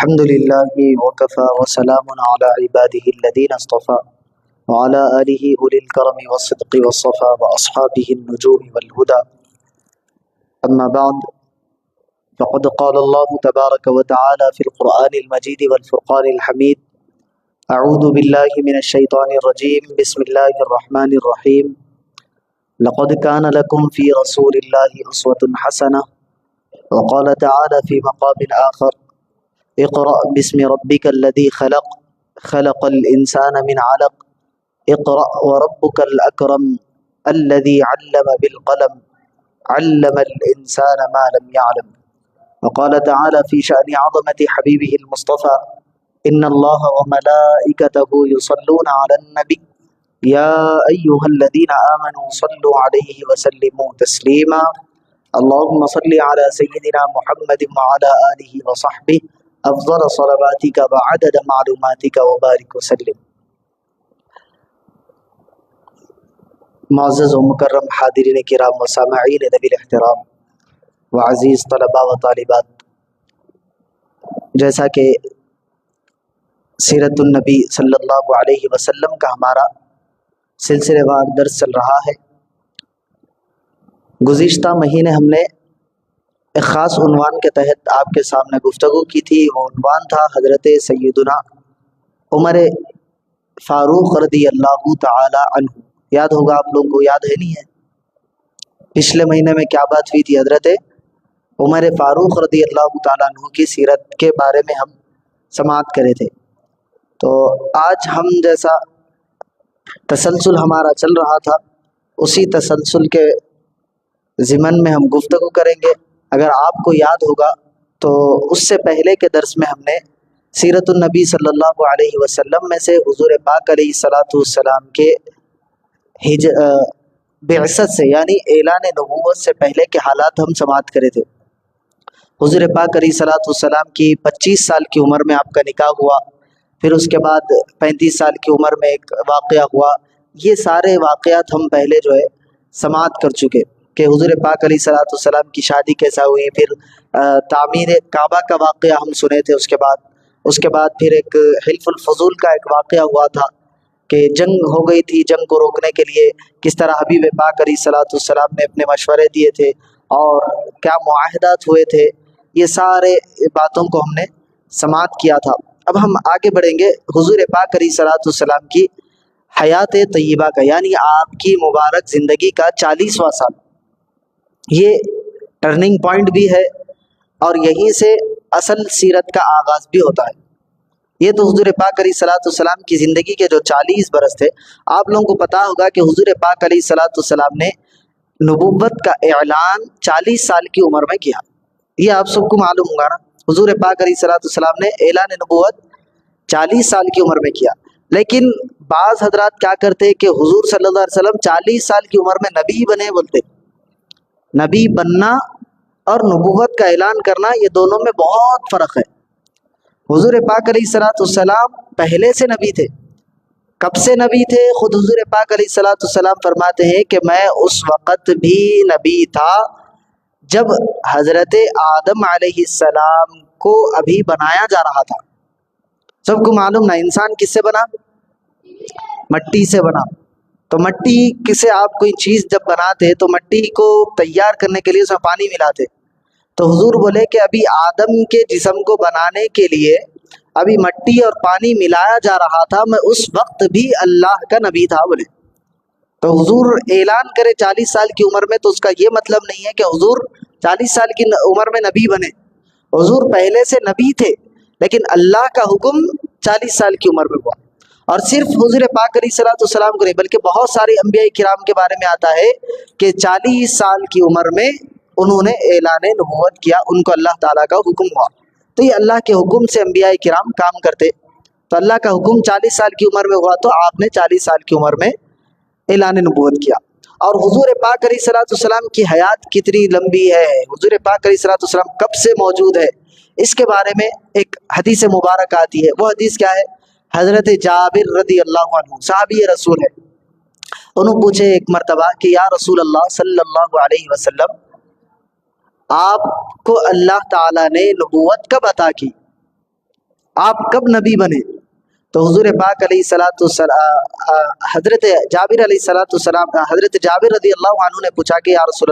الحمد لله وكفى وسلام على عباده الذين اصطفى وعلى آله أولي الكرم والصدق والصفا وأصحابه النجوم والهدى. أما بعد، فقد قال الله تبارك وتعالى في القرآن المجيد والفرقان الحميد: أعوذ بالله من الشيطان الرجيم، بسم الله الرحمن الرحيم. لقد كان لكم في رسول الله أسوة حسنة. وقال تعالى في مقام آخر: اقرأ باسم ربك الذي خلق خلق الإنسان من علق اقرأ وربك الأكرم الذي علم بالقلم علم الإنسان ما لم يعلم. وقال تعالى في شأن عظمة حبيبه المصطفى: إن الله وملائكته يصلون على النبي يا أيها الذين آمنوا صلوا عليه وسلموا تسليما. اللهم صل على سيدنا محمد وعلى آله وصحبه افضل صلواتک وعدد معلوماتک وبارک وسلم. معزز و مکرم حاضرین کرام و سامعین ذوی الاحترام و عزیز طلباء و طالبات، جیسا کہ سیرت النبی صلی اللہ علیہ وسلم کا ہمارا سلسلے وار درس چل رہا ہے، گزشتہ مہینے ہم نے ایک خاص عنوان کے تحت آپ کے سامنے گفتگو کی تھی. وہ عنوان تھا حضرت سیدنا عمر فاروق رضی اللہ تعالی عنہ. یاد ہوگا آپ لوگوں کو، یاد ہے نہیں ہے پچھلے مہینے میں کیا بات ہوئی تھی؟ حضرت عمر فاروق رضی اللہ تعالی عنہ کی سیرت کے بارے میں ہم سماعت کرے تھے. تو آج ہم جیسا تسلسل ہمارا چل رہا تھا، اسی تسلسل کے ضمن میں ہم گفتگو کریں گے. اگر آپ کو یاد ہوگا تو اس سے پہلے کے درس میں ہم نے سیرت النبی صلی اللہ علیہ وسلم میں سے حضور پاک علیہ الصلاۃ والسلام کے بعثت سے یعنی اعلان نبوت سے پہلے کے حالات ہم سماعت کرے تھے. حضور پاک علیہ الصلاۃ والسلام کی 25 سال کی عمر میں آپ کا نکاح ہوا، پھر اس کے بعد 35 سال کی عمر میں ایک واقعہ ہوا. یہ سارے واقعات ہم پہلے جو ہے سماعت کر چکے کہ حضور پاک علیہ الصلاۃ والسلام کی شادی کیسا ہوئی، پھر تعمیر کعبہ کا واقعہ ہم سنے تھے. اس کے بعد پھر ایک حلف الفضول کا ایک واقعہ ہوا تھا کہ جنگ ہو گئی تھی، جنگ کو روکنے کے لیے کس طرح حبیب پاک علیہ الصلاۃ والسلام نے اپنے مشورے دیے تھے اور کیا معاہدات ہوئے تھے. یہ سارے باتوں کو ہم نے سماعت کیا تھا. اب ہم آگے بڑھیں گے حضور پاک علیہ الصلاۃ والسلام کی حیات طیبہ کا، یعنی آپ کی مبارک زندگی کا 40واں سال. یہ ٹرننگ پوائنٹ بھی ہے اور یہیں سے اصل سیرت کا آغاز بھی ہوتا ہے. یہ تو حضور پاک علیہ الصلاۃ والسلام کی زندگی کے جو 40 برس تھے، آپ لوگوں کو پتہ ہوگا کہ حضور پاک علیہ الصلاۃ والسلام نے نبوت کا اعلان 40 سال کی عمر میں کیا. یہ آپ سب کو معلوم ہوگا نا، حضور پاک علیہ الصلاۃ والسلام نے اعلان نبوت 40 سال کی عمر میں کیا. لیکن بعض حضرات کیا کرتے کہ حضور صلی اللہ علیہ وسلم 40 سال کی عمر میں نبی بنے بولتے. نبی بننا اور نبوت کا اعلان کرنا، یہ دونوں میں بہت فرق ہے. حضور پاک علیہ الصلاۃ والسلام پہلے سے نبی تھے. کب سے نبی تھے؟ خود حضور پاک علیہ الصلاۃ والسلام فرماتے ہیں کہ میں اس وقت بھی نبی تھا جب حضرت آدم علیہ السلام کو ابھی بنایا جا رہا تھا. سب کو معلوم نا، انسان کس سے بنا؟ مٹی سے بنا. تو مٹی کسے آپ کوئی چیز جب بناتے تو مٹی کو تیار کرنے کے لیے اس میں پانی ملاتے. تو حضور بولے کہ ابھی آدم کے جسم کو بنانے کے لیے ابھی مٹی اور پانی ملایا جا رہا تھا، میں اس وقت بھی اللہ کا نبی تھا بولے. تو حضور اعلان کرے 40 سال کی عمر میں، تو اس کا یہ مطلب نہیں ہے کہ حضور 40 سال کی عمر میں نبی بنے. حضور پہلے سے نبی تھے، لیکن اللہ کا حکم 40 سال کی عمر میں ہوا. اور صرف حضور پاک علیہ الصلاۃ والسلام کو نہیں بلکہ بہت سارے انبیاء کرام کے بارے میں آتا ہے کہ 40 سال کی عمر میں انہوں نے اعلان نبوت کیا، ان کو اللہ تعالیٰ کا حکم ہوا. تو یہ اللہ کے حکم سے انبیاء کرام کام کرتے. تو اللہ کا حکم 40 سال کی عمر میں ہوا تو آپ نے 40 سال کی عمر میں اعلان نبوت کیا. اور حضور پاک علیہ الصلاۃ والسلام کی حیات کتنی لمبی ہے، حضور پاک علیہ الصلاۃ والسلام کب سے موجود ہے، اس کے بارے میں ایک حدیث مبارک آتی ہے. وہ حدیث کیا ہے؟ حضرت جابر رضی اللہ عنہ صحابی رسول ہے. انہوں پوچھے ایک مرتبہ کہ یا رسول اللہ صلی اللہ علیہ وسلم، آپ کو اللہ تعالیٰ نے نبوت کب عطا کی؟ آپ کب نبی بنے؟ تو حضور پاک حضرت جابر علیہ السلام حضرت جابر رضی اللہ عنہ نے پوچھا کہ یا رسول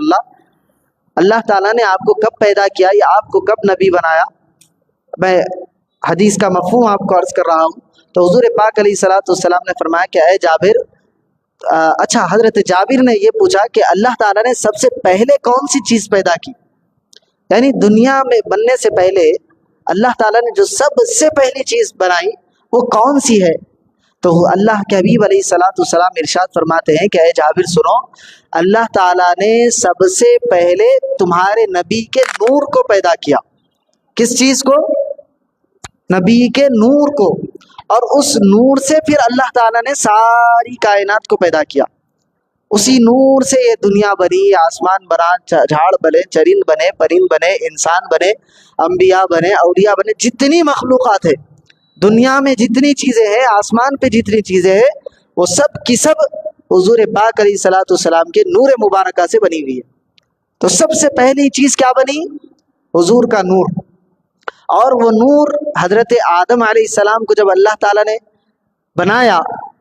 اللہ تعالیٰ نے آپ کو کب پیدا کیا یا آپ کو کب نبی بنایا؟ میں حدیث کا مفہوم آپ کو عرض کر رہا ہوں۔ تو حضور پاک علیہ السلام نے فرمایا کہ اے جابر، اچھا حضرت جابر نے یہ پوچھا کہ اللہ تعالیٰ نے سب سے پہلے کون سی چیز پیدا کی، یعنی دنیا میں بننے سے پہلے اللہ تعالیٰ نے جو سب سے پہلی چیز بنائی وہ کون سی ہے؟ تو اللہ کے حبیب علیہ السلام ارشاد فرماتے ہیں کہ اے جابر سنو، اللہ تعالیٰ نے سب سے پہلے تمہارے نبی کے نور کو پیدا کیا۔ کس چیز کو؟ نبی کے نور کو، اور اس نور سے پھر اللہ تعالیٰ نے ساری کائنات کو پیدا کیا۔ اسی نور سے یہ دنیا بنی، آسمان بنا، جھاڑ بنے، چرند بنے، پرند بنے، انسان بنے، انبیاء بنے، اولیاء بنے، جتنی مخلوقات ہے دنیا میں، جتنی چیزیں ہیں آسمان پہ، جتنی چیزیں ہیں وہ سب کی سب حضور پاک علیہ السلام کے نور مبارکہ سے بنی ہوئی ہے۔ تو سب سے پہلی چیز کیا بنی؟ حضور کا نور۔ اور وہ نور حضرت آدم علیہ السلام کو جب اللہ تعالیٰ نے بنایا،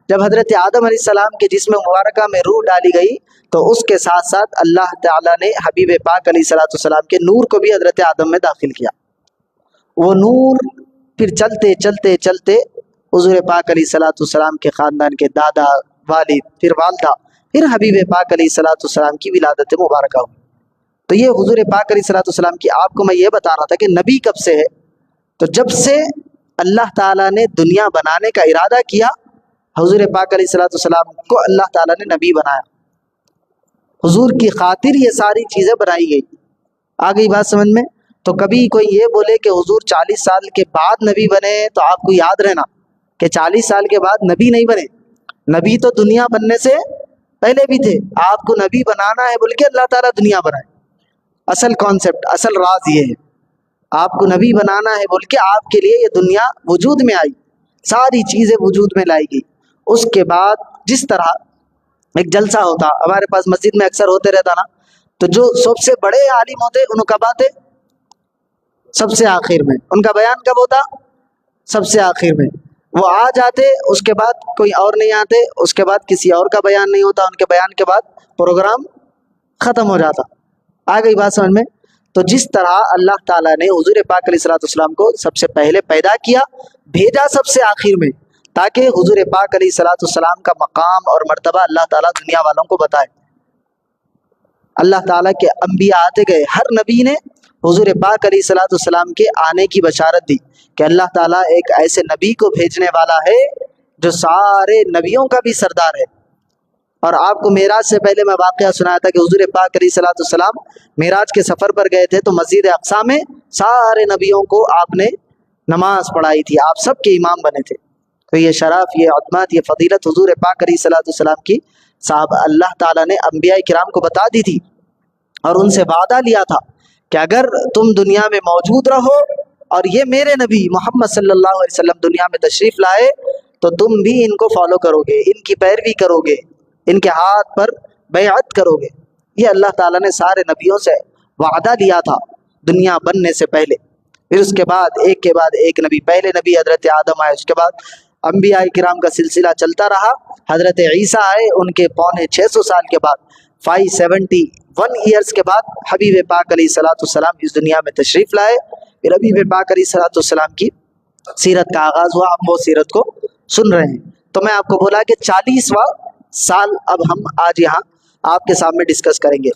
جب حضرت آدم علیہ السلام کے جسم مبارکہ میں روح ڈالی گئی تو اس کے ساتھ ساتھ اللہ تعالیٰ نے حبیب پاک علیہ السلام کے نور کو بھی حضرت آدم میں داخل کیا۔ وہ نور پھر چلتے چلتے چلتے حضور پاک علیہ السلام کے خاندان کے دادا، والد، پھر والدہ، پھر حبیب پاک علیہ السلام کی ولادت مبارکہ ہوئی۔ تو یہ حضور پاک علیہ السلام کی، آپ کو میں یہ بتا رہا تھا کہ نبی کب سے ہے؟ تو جب سے اللہ تعالیٰ نے دنیا بنانے کا ارادہ کیا، حضور پاک علیہ السلام کو اللہ تعالیٰ نے نبی بنایا۔ حضور کی خاطر یہ ساری چیزیں بنائی گئی۔ آ گئی بات سمجھ میں؟ تو کبھی کوئی یہ بولے کہ حضور 40 سال کے بعد نبی بنے، تو آپ کو یاد رہنا کہ 40 سال کے بعد نبی نہیں بنے، نبی تو دنیا بننے سے پہلے بھی تھے۔ آپ کو نبی بنانا ہے بول کے اللہ تعالیٰ دنیا بنائے۔ اصل کانسیپٹ، اصل راز یہ ہے، آپ کو نبی بنانا ہے بول کے آپ کے لیے یہ دنیا وجود میں آئی، ساری چیزیں وجود میں لائی گئی۔ اس کے بعد جس طرح ایک جلسہ ہوتا ہمارے پاس مسجد میں اکثر ہوتے رہتا نا، تو جو سب سے بڑے عالم ہوتے ان کا بات ہے سب سے آخر میں، ان کا بیان کب ہوتا؟ سب سے آخر میں۔ وہ آ جاتے، اس کے بعد کوئی اور نہیں آتے، اس کے بعد کسی اور کا بیان نہیں ہوتا، ان کے بیان کے بعد پروگرام ختم ہو جاتا۔ آ گئی بات سمجھ میں؟ تو جس طرح اللہ تعالیٰ نے حضور پاک علیہ السلام کو سب سے پہلے پیدا کیا، بھیجا سب سے آخر میں، تاکہ حضور پاک علیہ السلام کا مقام اور مرتبہ اللہ تعالیٰ دنیا والوں کو بتائے۔ اللہ تعالیٰ کے انبیاء آتے گئے، ہر نبی نے حضور پاک علیہ السلام کے آنے کی بشارت دی کہ اللہ تعالیٰ ایک ایسے نبی کو بھیجنے والا ہے جو سارے نبیوں کا بھی سردار ہے۔ اور آپ کو معراج سے پہلے میں واقعہ سنایا تھا کہ حضور پاک علیہ السلام معراج کے سفر پر گئے تھے، تو مسجد اقصیٰ میں سارے نبیوں کو آپ نے نماز پڑھائی تھی، آپ سب کے امام بنے تھے۔ تو یہ شرف، یہ عظمت، یہ فضیلت حضور پاک علیہ السلام کی صاحب اللہ تعالیٰ نے انبیاء کرام کو بتا دی تھی، اور ان سے وعدہ لیا تھا کہ اگر تم دنیا میں موجود رہو اور یہ میرے نبی محمد صلی اللہ علیہ وسلم دنیا میں تشریف لائے تو تم بھی ان کو فالو کرو گے، ان کی پیروی کرو گے، ان کے ہاتھ پر بیعت کرو گے۔ یہ اللہ تعالیٰ نے سارے نبیوں سے وعدہ لیا تھا دنیا بننے سے پہلے۔ پھر اس کے بعد ایک نبی، پہلے نبی حضرت آدم آئے، اس کے بعد انبیاء کرام کا سلسلہ چلتا رہا، حضرت عیسیٰ آئے، ان کے پونے 600 سال کے بعد 571 ایئرس کے بعد حبیب پاک علیہ السلام اس دنیا میں تشریف لائے۔ پھر حبیب پاک علیہ السلام کی سیرت کا آغاز ہوا، ہم وہ سیرت کو سن رہے ہیں۔ تو میں آپ کو بولا کہ 40واں سال اب ہم آج یہاں آپ کے سامنے ڈسکس کریں گے۔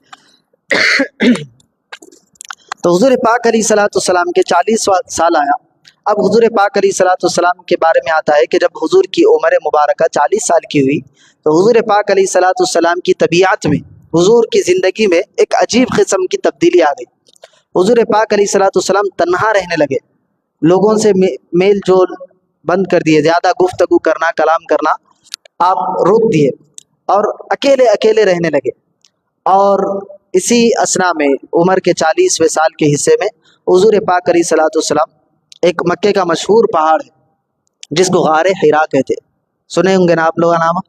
تو حضور پاک علیہ السلام کے 40واں سال آیا۔ اب حضور پاک علیہ السلام کے بارے میں آتا ہے کہ جب حضور کی عمر مبارکہ 40 سال کی ہوئی تو حضور پاک علیہ السلام کی طبیعت میں، حضور کی زندگی میں ایک عجیب قسم کی تبدیلی آ گئی۔ حضور پاک علیہ السلام تنہا رہنے لگے، لوگوں سے میل جول بند کر دیے، زیادہ گفتگو کرنا، کلام کرنا آپ روک دیے، اور اکیلے رہنے لگے۔ اور اسی اسنا میں عمر کے 40ویں سال کے حصے میں حضور پاک علیہ السلام ایک مکے کا مشہور پہاڑ ہے جس کو غار حرا کہتے، سنے ہوں گے نا آپ لوگ نام۔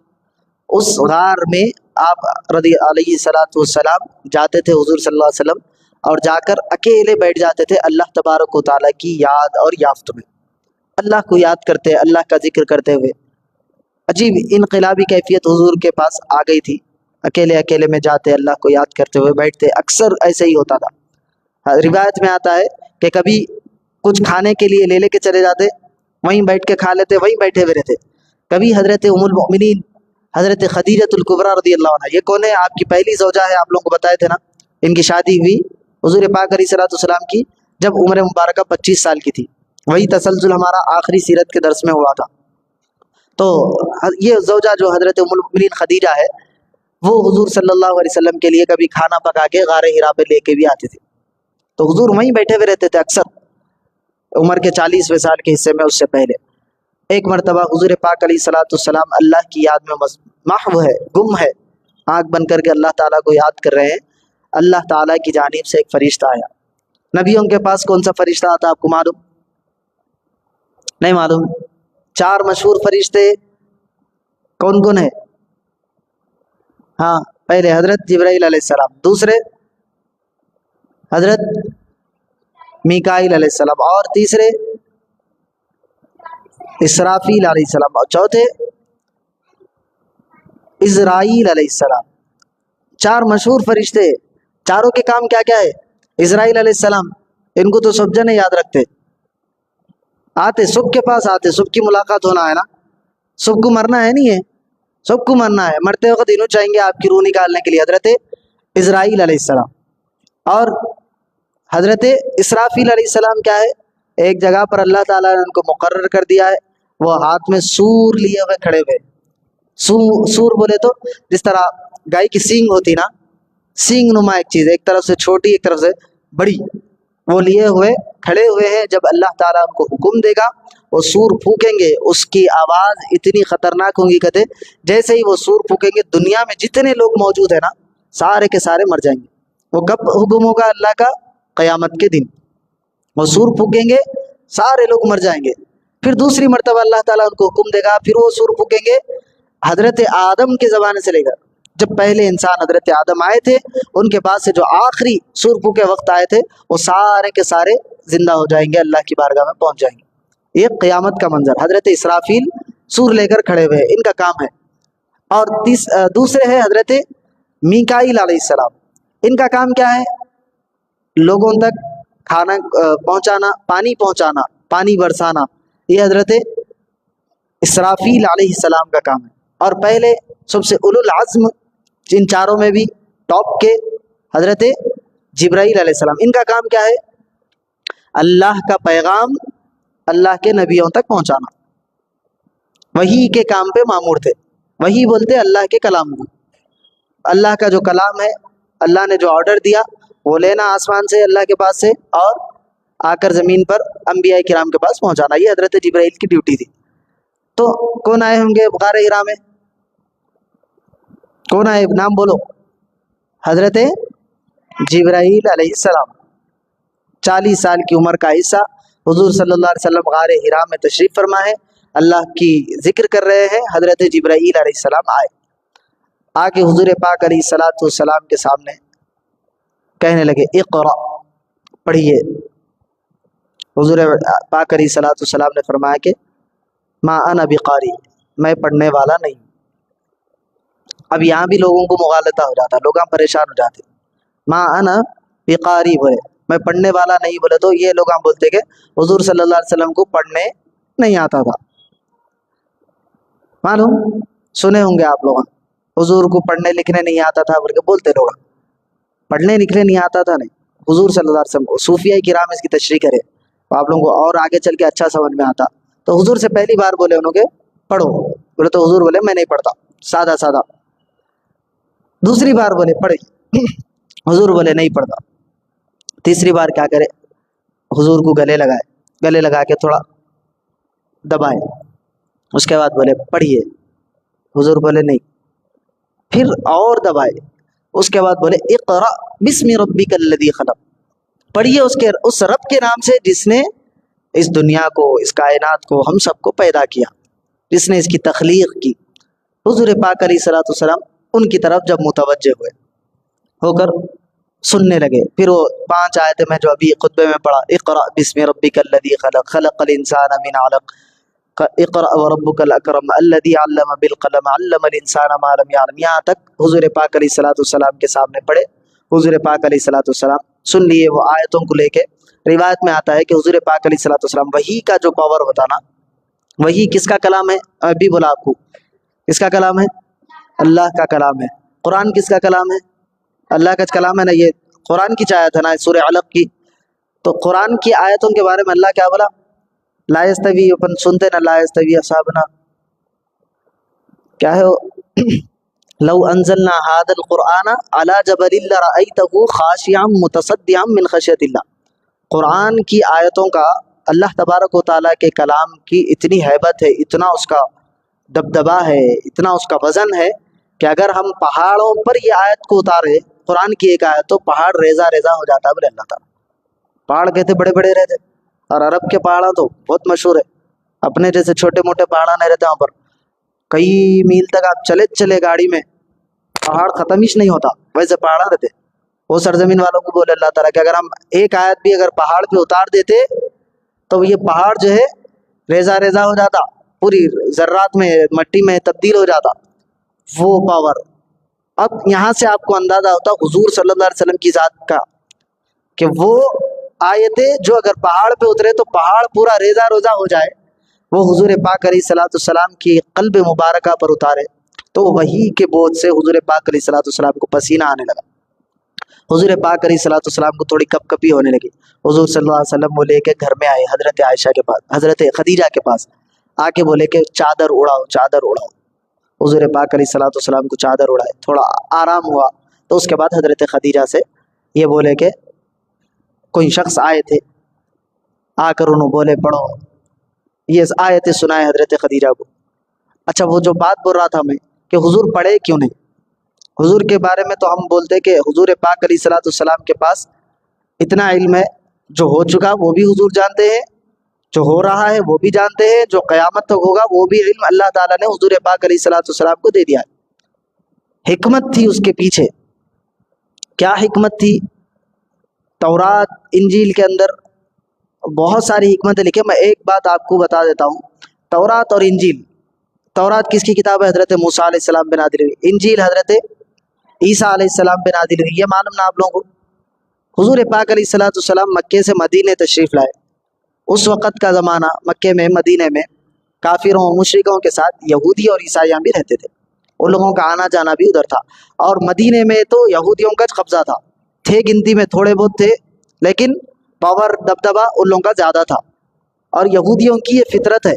اس غار میں آپ رضی علیہ السلام جاتے تھے حضور صلی اللہ علیہ وسلم، اور جا کر اکیلے بیٹھ جاتے تھے اللہ تبارک و تعالیٰ کی یاد اور یافت میں۔ اللہ کو یاد کرتے، اللہ کا ذکر کرتے ہوئے۔ عجیب انقلابی کیفیت حضور کے پاس آ گئی تھی، اکیلے اکیلے میں جاتے، اللہ کو یاد کرتے ہوئے بیٹھتے، اکثر ایسے ہی ہوتا تھا۔ روایت میں آتا ہے کہ کبھی کچھ کھانے کے لیے لے کے چلے جاتے، وہیں بیٹھ کے کھا لیتے، وہیں بیٹھے ہوئے رہتے۔ کبھی حضرت ام المؤمنین حضرت خدیجۃ الکبریٰ رضی اللہ عنہ، یہ کون ہے؟ آپ کی پہلی زوجہ ہے، آپ لوگوں کو بتائے تھے نا، ان کی شادی ہوئی حضور پاک علیہ الصلوۃ والسلام کی جب عمر مبارکہ 25 سال کی تھی۔ وہی تسلسل ہمارا آخری سیرت کے درس میں ہوا تھا۔ تو یہ زوجہ جو حضرت ام المؤمنین خدیجہ ہے، وہ حضور صلی اللہ علیہ وسلم کے لیے کبھی کھانا پکا کے غار حرا پہ لے کے بھی آتے تھے، تو حضور وہیں بیٹھے ہوئے رہتے تھے اکثر، عمر کے 40ویں سال کے حصے میں اس سے پہلے۔ ایک مرتبہ حضور پاک علیہ الصلوۃ والسلام اللہ کی یاد میں محو ہے، گم ہے، آنکھ بند کر کے اللہ تعالیٰ کو یاد کر رہے ہیں۔ اللہ تعالیٰ کی جانب سے ایک فرشتہ آیا۔ نبیوں کے پاس کون سا فرشتہ آتا آپ کو معلوم؟ نہیں معلوم؟ 4 مشہور فرشتے کون کون ہے؟ ہاں، پہلے حضرت جبرائیل علیہ السلام، دوسرے حضرت میکائیل علیہ السلام، اور تیسرے اسرافیل علیہ السلام، اور چوتھے اسرائیل علیہ السلام۔ 4 مشہور فرشتے، چاروں کے کام کیا کیا ہے؟ اسرائیل علیہ السلام، ان کو تو سب جنے یاد رکھتے، آتے سب کے پاس آتے، سب کی ملاقات ہونا ہے نا، سب کو مرنا ہے، نہیں ہے؟ سب کو مرنا ہے، مرتے وقت انہوں چاہیں گے آپ کی روح نکالنے کے لیے، حضرت اسرائیل علیہ السلام۔ اور حضرت اسرافیل علیہ السلام کیا ہے؟ ایک جگہ پر اللہ تعالیٰ نے ان کو مقرر کر دیا ہے، وہ ہاتھ میں سور لیے ہوئے کھڑے ہوئے۔ سور بولے تو جس طرح گائے کی سینگ ہوتی نا، سینگ نما ایک چیز، ایک طرف سے چھوٹی ایک طرف سے بڑی، وہ لیے ہوئے کھڑے ہوئے ہیں۔ جب اللہ تعالیٰ ان کو حکم دے گا وہ سور پھونکیں گے، اس کی آواز اتنی خطرناک ہوں گی، کہتے جیسے ہی وہ سور پھونکیں گے دنیا میں جتنے لوگ موجود ہیں نا سارے کے سارے مر جائیں گے۔ وہ کب حکم ہوگا اللہ کا؟ قیامت کے دن وہ سور پھونکیں گے، سارے لوگ مر جائیں گے۔ پھر دوسری مرتبہ اللہ تعالیٰ ان کو حکم دے گا، پھر وہ سور پھونکیں گے۔ حضرت آدم کے زمانے سے لے کر جب پہلے انسان حضرت آدم آئے تھے، ان کے پاس سے جو آخری سور پھونکے وقت آئے تھے، وہ سارے کے سارے زندہ ہو جائیں گے، اللہ کی بارگاہ میں پہنچ جائیں گے۔ یہ قیامت کا منظر، حضرت اسرافیل سور لے کر کھڑے ہوئے، ان کا کام ہے۔ اور دوسرے ہے حضرت میکائیل علیہ السلام، ان کا کام کیا ہے؟ لوگوں تک کھانا پہنچانا، پانی برسانا، یہ حضرت اسرافیل علیہ السلام کا کام ہے۔ اور پہلے سب سے اولو العزم جن چاروں میں بھی ٹاپ کے حضرت جبرائیل علیہ السلام، ان کا کام کیا ہے؟ اللہ کا پیغام اللہ کے نبیوں تک پہنچانا، وہی کے کام پہ مامور تھے، وہی بولتے اللہ کے کلام کو۔ اللہ کا جو کلام ہے، اللہ نے جو آرڈر دیا وہ لینا آسمان سے اللہ کے پاس سے، اور آ کر زمین پر انبیاء کرام کے پاس پہنچانا، یہ حضرت جبرائیل کی ڈیوٹی تھی۔ تو کون آئے ہوں گے غار حرا میں؟ کون آئے؟ نام بولو۔ حضرت جبرائیل علیہ السلام، 40 سال کی عمر کا حصہ حضور صلی اللہ علیہ وسلم غار حرا میں تشریف فرما ہے، اللہ کی ذکر کر رہے ہیں۔ حضرت جبرائیل علیہ السلام آئے، آ کے حضور پاک علیہ الصلوۃ والسلام کے سامنے کہنے لگے اقرأ، پڑھیے۔ حضور پاک علیہ الصلوۃ والسلام نے فرمایا کہ ما انا بقاری، میں پڑھنے والا نہیں۔ اب یہاں بھی لوگوں کو مغالطہ ہو جاتا، لوگ پریشان ہو جاتے، ما انا بقاری بولے میں پڑھنے والا نہیں، بولے تو یہ لوگ بولتے کہ حضور صلی اللہ علیہ وسلم کو پڑھنے نہیں آتا تھا۔ معلوم سنے ہوں گے آپ لوگ، حضور کو پڑھنے لکھنے نہیں آتا تھا بول کے بولتے لوگ، پڑھنے لکھنے نہیں آتا تھا نہیں، حضور صلی اللہ علیہ وسلم صوفیہ کرام اس کی تشریح کرے تو آپ لوگوں کو اور آگے چل کے اچھا سمجھ میں آتا۔ تو حضور سے پہلی بار بولے انہوں کے پڑھو، بولے تو حضور بولے میں نہیں پڑھتا، سادہ سادہ۔ دوسری بار بولے پڑھی، حضور بولے نہیں پڑھتا۔ تیسری بار کیا کرے؟ حضور کو گلے لگائے، گلے لگا کے تھوڑا دبائے، اس کے بعد بولے پڑھیے، حضور بولے نہیں، پھر اور دبائے، اس کے بعد بولے اقرأ بسم ربک الذی خلق، پڑھیے اس رب کے نام سے جس نے اس دنیا کو، اس کائنات کو، ہم سب کو پیدا کیا، جس نے اس کی تخلیق کی۔ حضور پاک علیہ الصلوۃ والسلام ان کی طرف جب متوجہ ہوئے ہو کر سننے لگے. پھر وہ 5 آیتیں میں جو ابھی خطبے میں پڑھا، اقرأ بسم ربک الذی خلق خلق الانسان من علق اقرأ وربک الاکرم الذی علم بالقلم علم الانسان ما لم یعلم، یہاں تک حضور پاک علیہ الصلوۃ والسلام کے سامنے پڑھے. حضور پاک علیہ الصلوۃ والسلام سن لیے وہ آیتوں کو لے کے. روایت میں آتا ہے کہ حضور پاک علیہ الصلوۃ والسلام وحی کا جو پاور ہوتا نا، وحی کس کا کلام ہے؟ ابھی بولا آپ کو، کس کا کلام ہے؟ اللہ کا کلام ہے. قرآن کس کا کلام ہے؟ اللہ کا کلام ہے نا. یہ قرآن کی آیت ہے نا سورہ علق کی. تو قرآن کی آیتوں کے بارے میں اللہ کیا بولا؟ لا یستوی، اپن سنتے نا لا یستوی اصحابنا، کیا ہے وہ؟ لو انزلنا هذا القرآن على جبل لرأيته خاشعا متصدعا من خشیۃ اللہ. قرآن کی آیتوں کا اللہ تبارک و تعالیٰ کے کلام کی اتنی ہیبت ہے، اتنا اس کا دبدبا ہے، اتنا اس کا وزن ہے کہ اگر ہم پہاڑوں پر یہ آیت کو اتارے، قرآن کی ایک آیت، تو پہاڑ ریزہ ریزہ ہو جاتا ہے. بولے اللہ تعالیٰ پہاڑ کہتے بڑے بڑے رہتے، اور عرب کے پہاڑاں تو بہت مشہور ہے. اپنے جیسے چھوٹے موٹے پہاڑاں نہیں رہتے، وہاں پر کئی میل تک آپ چلے گاڑی میں، پہاڑ ختم ہی نہیں ہوتا، ویسے پہاڑ رہتے. وہ سرزمین والوں کو بولے اللہ تعالیٰ کہ اگر ہم ایک آیت بھی اگر پہاڑ پہ اتار دیتے تو یہ پہاڑ جو ہے ریزہ ریزہ ہو جاتا، پوری ذرات میں مٹی میں تبدیل ہو جاتا. وہ پاور. اب یہاں سے آپ کو اندازہ ہوتا حضور صلی اللہ علیہ وسلم کی ذات کا، کہ وہ آیتیں جو اگر پہاڑ پہ اترے تو پہاڑ پورا ریزہ روزہ ہو جائے، وہ حضور پاک علیہ الصلوۃ والسلام کی قلب مبارکہ پر اتارے. تو وحی کے بوجھ سے حضور پاک علیہ الصلوۃ والسلام کو پسینہ آنے لگا. حضور پاک علیہ الصلوۃ والسلام کو تھوڑی کپ کپی ہونے لگی. حضور صلی اللہ علیہ وسلم وہ لے کے گھر میں آئے حضرت عائشہ کے پاس، حضرت خدیجہ کے پاس آ کے بولے کہ چادر اڑاؤ چادر اڑاؤ. حضور پاک علیہ الصلوۃ والسلام کو چادر اڑائے، تھوڑا آرام ہوا. تو اس کے بعد حضرت خدیجہ سے یہ بولے کہ کوئی شخص آئے تھے، آ کر انہوں بولے پڑھو یہ آیتیں سنائے حضرت خدیجہ کو. اچھا وہ جو بات بول رہا تھا میں کہ حضور پڑھے کیوں نہیں، حضور کے بارے میں تو ہم بولتے کہ حضور پاک علیہ الصلوۃ والسلام کے پاس اتنا علم ہے، جو ہو چکا وہ بھی حضور جانتے ہیں، جو ہو رہا ہے وہ بھی جانتے ہیں، جو قیامت تک ہوگا وہ بھی علم اللہ تعالیٰ نے حضور پاک علیہ الصلوۃ والسلام کو دے دیا ہے. حکمت تھی اس کے پیچھے. کیا حکمت تھی؟ تورات انجیل کے اندر بہت ساری حکمتیں لکھے. میں ایک بات آپ کو بتا دیتا ہوں، تورات اور انجیل، تورات کس کی کتاب ہے؟ حضرت موسیٰ علیہ السلام پہ نازل ہوئی. انجیل حضرت عیسیٰ علیہ السلام پہ نازل ہوئی. یہ معلوم نا آپ لوگوں کو. حضور پاک علیہ الصلوۃ والسلام مکے سے مدینے تشریف لائے. اس وقت کا زمانہ مکے میں مدینے میں کافروں مشرکوں کے ساتھ یہودی اور عیسائیاں بھی رہتے تھے. ان لوگوں کا آنا جانا بھی ادھر تھا. اور مدینے میں تو یہودیوں کا قبضہ تھا، تھے گنتی میں تھوڑے بہت تھے، لیکن پاور دبدبا ان لوگوں کا زیادہ تھا. اور یہودیوں کی یہ فطرت ہے.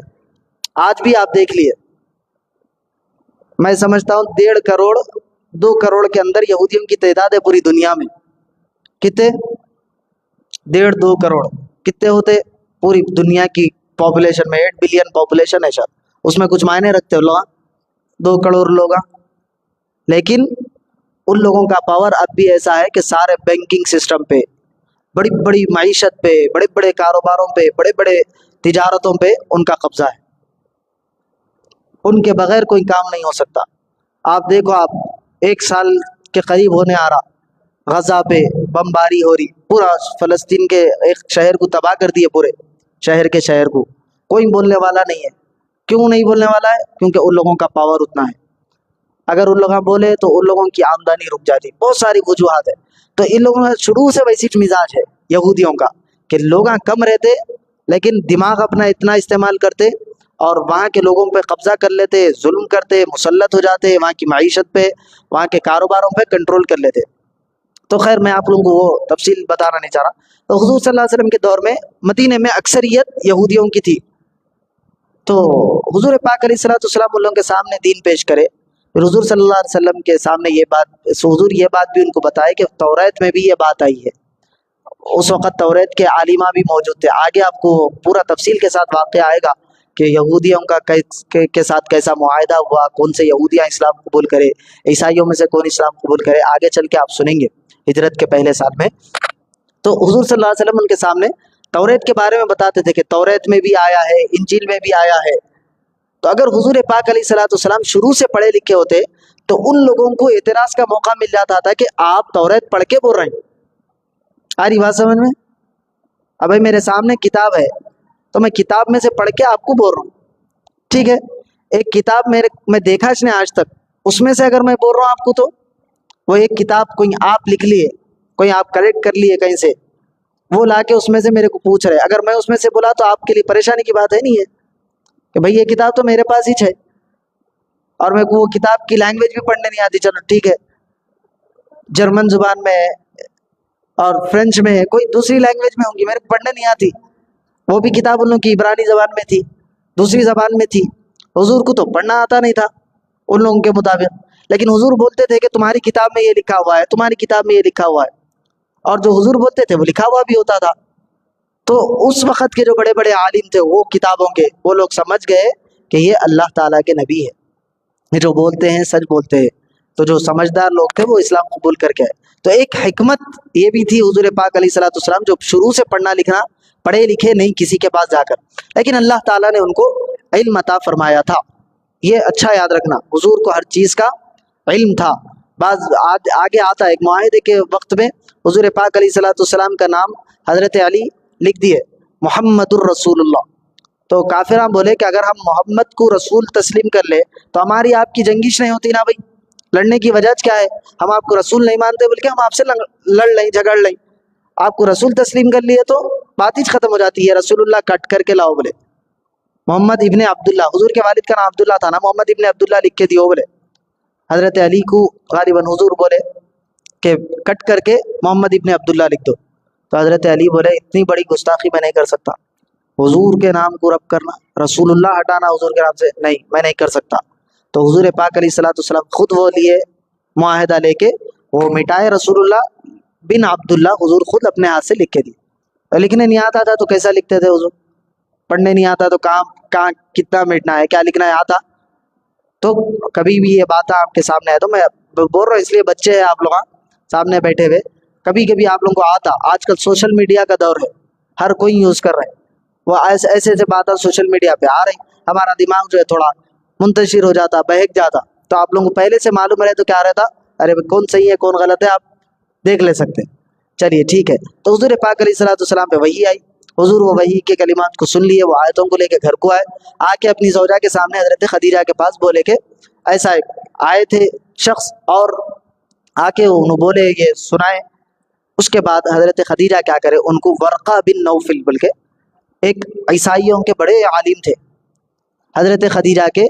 آج بھی آپ دیکھ لیے، میں سمجھتا ہوں 1.5 کروڑ 2 کروڑ کے اندر یہودیوں کی تعداد ہے پوری دنیا میں. کتنے؟ 1.5-2 کروڑ. کتنے ہوتے پوری دنیا کی پاپولیشن میں؟ 8 بلین پاپولیشن ہے شاید. اس میں کچھ معنی رکھتے ہو لوگ 2 کروڑ لوگ. لیکن ان لوگوں کا پاور اب بھی ایسا ہے کہ سارے بینکنگ سسٹم پہ، بڑی بڑی معیشت پہ، بڑے بڑے کاروباروں پہ، بڑے بڑے تجارتوں پہ ان کا قبضہ ہے. ان کے بغیر کوئی کام نہیں ہو سکتا. آپ دیکھو، آپ 1 سال کے قریب ہونے آ رہا، غزہ پہ بمباری ہو رہی، پورا فلسطین کے ایک شہر کو تباہ کر دیے، پورے شہر کے شہر کو. کوئی بولنے والا نہیں ہے. کیوں نہیں بولنے والا ہے؟ کیونکہ ان لوگوں کا پاور اتنا ہے. اگر ان لوگ بولے تو ان لوگوں کی آمدنی رک جاتی. بہت ساری وجوہات ہے. تو ان لوگوں کا شروع سے ویسی مزاج ہے یہودیوں کا کہ لوگ کم رہتے لیکن دماغ اپنا اتنا استعمال کرتے اور وہاں کے لوگوں پہ قبضہ کر لیتے، ظلم کرتے، مسلط ہو جاتے، وہاں کی معیشت پہ، وہاں کے کاروباروں پہ کنٹرول کر لیتے. تو خیر میں آپ لوگوں کو وہ تفصیل بتانا نہیں چاہ رہا. تو حضور صلی اللہ علیہ وسلم کے دور میں مدینے میں اکثریت یہودیوں کی تھی. تو حضور پاک علیہ الصلوۃ والسلام ان لوگوں کے سامنے دین پیش کرے. پھر حضور صلی اللہ علیہ وسلم کے سامنے حضور یہ بات بھی ان کو بتائے کہ توریت میں بھی یہ بات آئی ہے. اس وقت توریت کے عالمہ بھی موجود تھے. آگے آپ کو پورا تفصیل کے ساتھ واقعہ آئے گا کہ یہودیوں کا کے ساتھ کیسا معاہدہ ہوا، کون سے یہودیاں اسلام قبول کرے، عیسائیوں میں سے کون اسلام قبول کرے. آگے چل کے آپ سنیں گے ہجرت کے پہلے سال میں. تو حضور صلی اللہ علیہ وسلم ان کے سامنے توریت کے بارے میں بتاتے تھے کہ توریت میں بھی آیا ہے، انجیل میں بھی آیا ہے. تو اگر حضور پاک علیہ الصلوۃ والسلام شروع سے پڑھے لکھے ہوتے تو ان لوگوں کو اعتراض کا موقع مل جاتا تھا کہ آپ توریت پڑھ کے بول رہے ہیں. آ رہی بات سمجھ میں؟ اب بھائی میرے سامنے کتاب ہے تو میں کتاب میں سے پڑھ کے آپ کو بول رہا ہوں، ٹھیک ہے؟ ایک کتاب میں دیکھا اس نے آج تک، اس میں سے اگر میں بول رہا ہوں آپ کو، تو وہ ایک کتاب کوئی آپ لکھ لیے، کوئی آپ کلیکٹ کر لیے کہیں سے، وہ لا کے اس میں سے میرے کو پوچھ رہے، اگر میں اس میں سے بولا تو آپ کے لیے پریشانی کی بات ہے نہیں ہے کہ بھائی یہ کتاب تو میرے پاس ہی ہے اور میرے کو وہ کتاب کی لینگویج بھی پڑھنے نہیں آتی، چلو ٹھیک ہے، جرمن زبان میں اور فرینچ میں کوئی دوسری لینگویج میں ہوں گی، میرے کو پڑھنے نہیں آتی، وہ بھی کتاب ان لوگوں کی عبرانی زبان میں تھی، دوسری زبان میں تھی، حضور کو تو پڑھنا آتا نہیں تھا ان لوگوں کے مطابق، لیکن حضور بولتے تھے کہ تمہاری کتاب میں یہ لکھا ہوا ہے، تمہاری کتاب میں یہ لکھا ہوا ہے، اور جو حضور بولتے تھے وہ لکھا ہوا بھی ہوتا تھا۔ تو اس وقت کے جو بڑے بڑے عالم تھے وہ کتابوں کے، وہ لوگ سمجھ گئے کہ یہ اللہ تعالیٰ کے نبی ہے، یہ جو بولتے ہیں سچ بولتے ہیں، تو جو سمجھدار لوگ تھے وہ اسلام قبول کر کے آئے۔ تو ایک حکمت یہ بھی تھی حضور پاک علیہ الصلوۃ والسلام جو شروع سے پڑھنا لکھنا، پڑھے لکھے نہیں کسی کے پاس جا کر، لیکن اللہ تعالیٰ نے ان کو علم عطا فرمایا تھا، یہ اچھا یاد رکھنا، حضور کو ہر چیز کا علم تھا۔ بعض آگے آتا ہے ایک معاہدے کے وقت میں حضور پاک علیہ الصلوۃ والسلام کا نام حضرت علی لکھ دیے محمد الرسول اللہ، تو کافران بولے کہ اگر ہم محمد کو رسول تسلیم کر لے تو ہماری آپ کی جنگش نہیں ہوتی نا بھائی، لڑنے کی وجہ کیا ہے؟ ہم آپ کو رسول نہیں مانتے بلکہ ہم آپ سے لڑ لیں، جھگڑ لیں، آپ کو رسول تسلیم کر لیے تو بات ہی ختم ہو جاتی ہے، رسول اللہ کٹ کر کے لاؤ بولے، محمد ابن عبداللہ، حضور کے والد کا نام عبداللہ تھا نا، محمد ابن عبداللہ لکھ کے دیو بولے، حضرت علی کو غالباً حضور بولے کہ کٹ کر کے محمد ابن عبداللہ لکھ دو، تو حضرت علی بولے اتنی بڑی گستاخی میں نہیں کر سکتا، حضور کے نام کو رب کرنا، رسول اللہ ہٹانا حضور کے نام سے، نہیں میں نہیں کر سکتا۔ تو حضور پاک علیہ الصلوۃ والسلام خود وہ لیے معاہدہ لے کے وہ مٹائے، رسول اللہ بن عبداللہ حضور خود اپنے ہاتھ سے لکھ کے دی۔ لکھنے نہیں آتا تھا تو کیسا لکھتے تھے حضور؟ پڑھنے نہیں آتا تو کہاں کتنا مٹنا ہے، کیا لکھنا ہے آتا؟ تو کبھی بھی یہ بات آپ کے سامنے ہے تو میں بول رہا ہوں، اس لیے بچے ہیں آپ لوگ سامنے بیٹھے ہوئے، کبھی کبھی آپ لوگوں کو آتا، آج کل سوشل میڈیا کا دور ہے، ہر کوئی یوز کر رہے ہیں، وہ ایسے ایسے باتیں سوشل میڈیا پہ آ رہی، ہمارا دماغ جو ہے تھوڑا منتشر ہو جاتا، بہک جاتا، تو آپ لوگوں کو پہلے سے معلوم رہے تو کیا رہتا، ارے کون صحیح ہے کون غلط ہے آپ دیکھ لے سکتے۔ چلیے ٹھیک ہے، تو حضور پاک علیہ الصلوۃ والسلام پہ وحی آئی، حضور وہ وحی کے کلمات کو سن لیے، وہ آیتوں کو لے کے گھر کو آ کے اپنی زوجہ کے سامنے حضرت خدیجہ کے پاس بولے کہ ایسا آئے تھے شخص، اور آ کے انہوں بولے یہ سنائے۔ اس کے بعد حضرت خدیجہ کیا کرے، ان کو ورقہ بن نوفل بلکہ ایک عیسائیوں کے بڑے عالم تھے، حضرت خدیجہ کے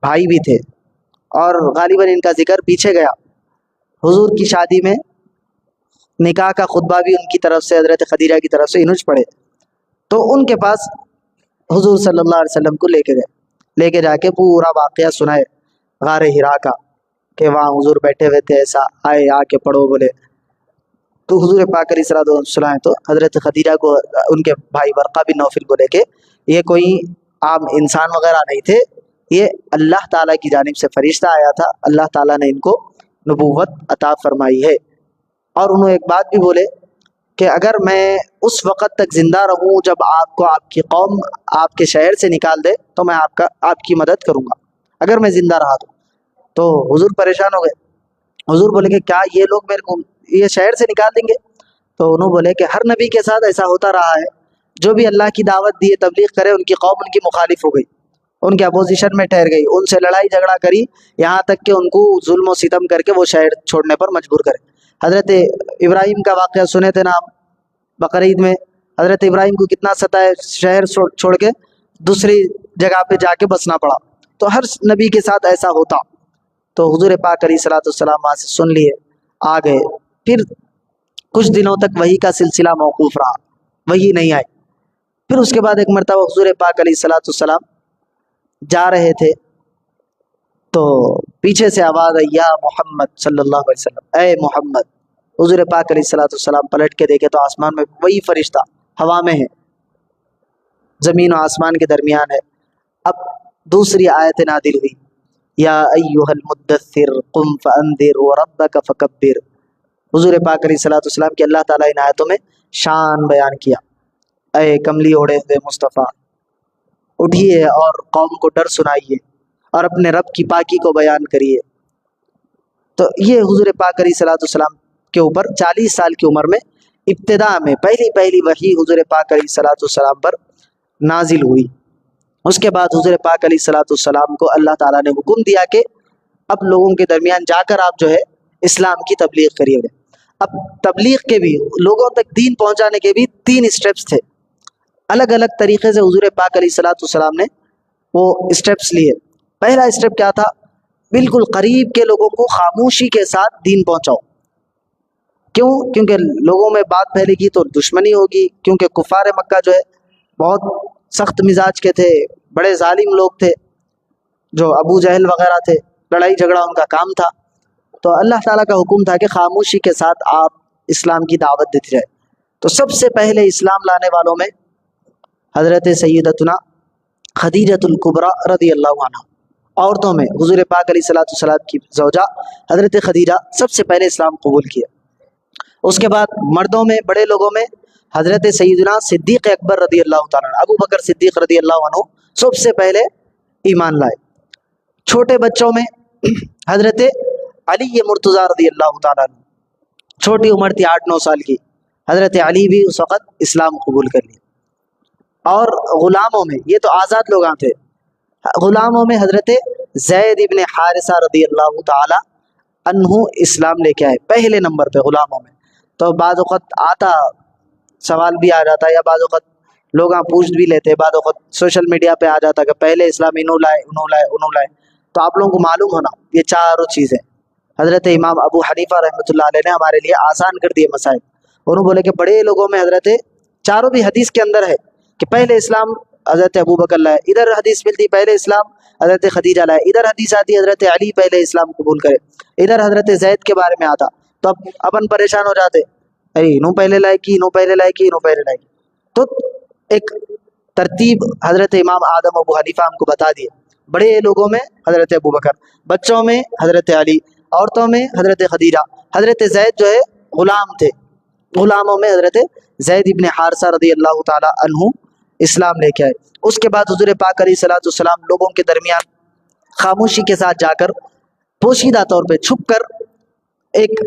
بھائی بھی تھے، اور غالباً ان کا ذکر پیچھے گیا، حضور کی شادی میں نکاح کا خطبہ بھی ان کی طرف سے، حضرت خدیجہ کی طرف سے انہوں پڑھے، تو ان کے پاس حضور صلی اللہ علیہ وسلم کو لے کے گئے، لے کے جا کے پورا واقعہ سنائے غار حرا کا، کہ وہاں حضور بیٹھے ہوئے تھے، ایسا آئے آ کے پڑھو بولے، تو حضور پاک علیہ الصلوۃ والسلام تو حضرت خدیجہ کو ان کے بھائی ورقہ بن نوفل بولے کہ یہ کوئی عام انسان وغیرہ نہیں تھے، یہ اللہ تعالیٰ کی جانب سے فرشتہ آیا تھا، اللہ تعالیٰ نے ان کو نبوت عطا فرمائی ہے۔ اور انہوں ایک بات بھی بولے کہ اگر میں اس وقت تک زندہ رہوں جب آپ کو آپ کی قوم آپ کے شہر سے نکال دے تو میں آپ کی مدد کروں گا، اگر میں زندہ رہا تو حضور پریشان ہو گئے، حضور بولے کہ کیا یہ لوگ میرے کو یہ شہر سے نکال دیں گے؟ تو انہوں بولے کہ ہر نبی کے ساتھ ایسا ہوتا رہا ہے، جو بھی اللہ کی دعوت دیے تبلیغ کرے ان کی قوم ان کی مخالف ہو گئی، ان کے اپوزیشن میں ٹھہر گئی، ان سے لڑائی جھگڑا کری، یہاں تک کہ ان کو ظلم و ستم کر کے وہ شہر چھوڑنے پر مجبور کرے۔ حضرت ابراہیم کا واقعہ سنے تھے نا آپ بقرعید میں، حضرت ابراہیم کو کتنا ستائے، شہر چھوڑ کے دوسری جگہ پہ جا کے بسنا پڑا، تو ہر نبی کے ساتھ ایسا ہوتا۔ تو حضور پاک علیہ الصلوۃ والسلام وہاں سے سن لیے، آ گئے، پھر کچھ دنوں تک وحی کا سلسلہ موقوف رہا، وحی نہیں آئی۔ پھر اس کے بعد ایک مرتبہ حضور پاک علیہ الصلوۃ والسلام جا رہے تھے تو پیچھے سے آواز آئی، یا محمد صلی اللہ علیہ وسلم، اے محمد۔ حضور پاک علیہ الصلوۃ والسلام پلٹ کے دیکھے تو آسمان میں وہی فرشتہ ہوا میں ہے، زمین و آسمان کے درمیان ہے۔ اب دوسری آیت نادل ہوئی، یا ایھا المدثر قم فانذر وربک فکبر۔ حضور پاک علیہ الصلوۃ والسلام کی اللہ تعالیٰ ان آیتوں میں شان بیان کیا، اے کملی اوڑھے ہوئے مصطفیٰ، اٹھیے اور قوم کو ڈر سنائیے اور اپنے رب کی پاکی کو بیان کریے۔ تو یہ حضور پاک علیہ الصلوۃ والسلام کے اوپر 40 سال کی عمر میں ابتدا میں پہلی وحی حضور پاک علیہ الصلوۃ والسلام پر نازل ہوئی۔ اس کے بعد حضور پاک علیہ الصلوۃ والسلام کو اللہ تعالیٰ نے حکم دیا کہ اب لوگوں کے درمیان جا کر آپ جو ہے اسلام کی تبلیغ کریے گا۔ اب تبلیغ کے بھی، لوگوں تک دین پہنچانے کے بھی 3 اسٹیپس تھے، الگ الگ طریقے سے حضور پاک علیہ الصلوۃ والسلام نے وہ اسٹیپس لیے۔ پہلا اسٹیپ کیا تھا؟ بالکل قریب کے لوگوں کو خاموشی کے ساتھ دین پہنچاؤ۔ کیوں؟ کیونکہ لوگوں میں بات پھیلے گی تو دشمنی ہوگی، کیونکہ کفار مکہ جو ہے بہت سخت مزاج کے تھے، بڑے ظالم لوگ تھے، جو ابو جہل وغیرہ تھے، لڑائی جھگڑا ان کا کام تھا۔ تو اللہ تعالیٰ کا حکم تھا کہ خاموشی کے ساتھ آپ اسلام کی دعوت دیتی رہے۔ تو سب سے پہلے اسلام لانے والوں میں حضرت سیدتنا خدیجۃ الکبریٰ رضی اللہ عنہ، عورتوں میں حضور پاک علیہ الصلوۃ والسلام کی زوجہ حضرت خدیجہ سب سے پہلے اسلام قبول کیا۔ اس کے بعد مردوں میں، بڑے لوگوں میں حضرت سیدنا صدیق اکبر رضی اللہ تعالیٰ عنہ، ابو بکر صدیق رضی اللہ عنہ سب سے پہلے ایمان لائے۔ چھوٹے بچوں میں حضرت علی مرتضیٰ رضی اللہ تعالیٰ عنہ، چھوٹی عمر تھی 8-9 سال کی، حضرت علی بھی اس وقت اسلام قبول کر لیا۔ اور غلاموں میں، یہ تو آزاد لوگ تھے، غلاموں میں حضرت زید ابن حارثہ رضی اللہ تعالی عنہ اسلام لے کے آئے پہلے نمبر پہ غلاموں میں۔ تو بعض اوقات آتا سوال بھی آ جاتا، یا بعض اوقات لوگ پوچھ بھی لیتے، بعض اوقات سوشل میڈیا پہ آ جاتا کہ پہلے اسلام انہوں لائے۔ تو آپ لوگوں کو معلوم ہونا یہ چاروں چیزیں حضرت امام ابو حنیفہ رحمۃ اللہ علیہ نے ہمارے لیے آسان کر دیے مسائل۔ انہوں بولے کہ بڑے لوگوں میں حضرت، چاروں بھی حدیث کے اندر ہے کہ پہلے اسلام حضرت ابو بکر لائے، ادھر حدیث ملتی پہلے اسلام حضرت خدیجہ لائے، ادھر حدیث آتی حضرت علی پہلے اسلام قبول کرے، ادھر حضرت زید کے بارے میں آتا۔ تو اب اپن پریشان ہو جاتے، ارے انہوں پہلے لائے کی۔ تو ایک ترتیب حضرت امام آدم ابو حنیفہ ہم کو بتا دیے۔ بڑے لوگوں میں حضرت ابو بکر، بچوں میں حضرت علی، عورتوں میں حضرت خدیجہ۔ حضرت زید جو ہے غلام تھے، غلاموں میں حضرت زید ابن حارثہ رضی اللہ تعالی عنہ اسلام لے کے آئے۔ اس کے بعد حضور پاک علیہ الصلوۃ والسلام لوگوں کے درمیان خاموشی کے ساتھ جا کر، پوشیدہ طور پہ چھپ کر، ایک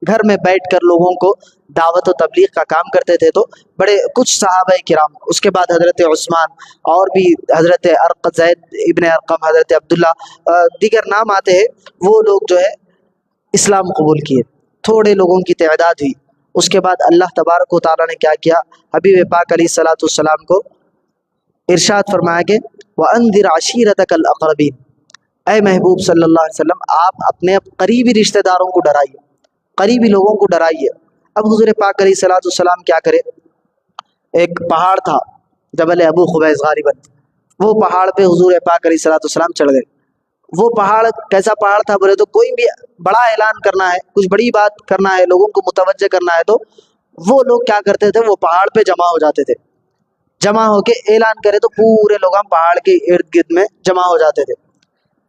گھر میں بیٹھ کر لوگوں کو دعوت و تبلیغ کا کام کرتے تھے۔ تو بڑے کچھ صحابہ کرام، اس کے بعد حضرت عثمان، اور بھی حضرت زید ابن ارقم، حضرت عبداللہ، دیگر نام آتے ہیں، وہ لوگ جو ہے اسلام قبول کیے۔ تھوڑے لوگوں کی تعداد ہوئی۔ اس کے بعد اللہ تبارک و تعالیٰ نے کیا کیا؟ حبیب پاک علیہ الصلوۃ والسلام کو ارشاد فرمایا کہ وَأَنذِرْ عَشِيرَتَكَ الْأَقْرَبِينَ، اے محبوب صلی اللہ علیہ وسلم آپ اپنے قریبی رشتہ داروں کو ڈرائیے، قریبی لوگوں کو ڈرائیے۔ اب حضور پاک علیہ الصلوۃ والسلام کیا کرے؟ ایک پہاڑ تھا جبل ابو خبیث غالباً، وہ پہاڑ پہ حضور پاک علیہ الصلوۃ والسلام چڑھ گئے۔ وہ پہاڑ کیسا پہاڑ تھا بولے تو، کوئی بھی بڑا اعلان کرنا ہے، کچھ بڑی بات کرنا ہے، لوگوں کو متوجہ کرنا ہے، تو وہ لوگ کیا کرتے تھے؟ وہ پہاڑ پہ جمع ہو جاتے تھے، جمع ہو کے اعلان کرے تو پورے لوگ ہم پہاڑ کے ارد گرد میں جمع ہو جاتے تھے۔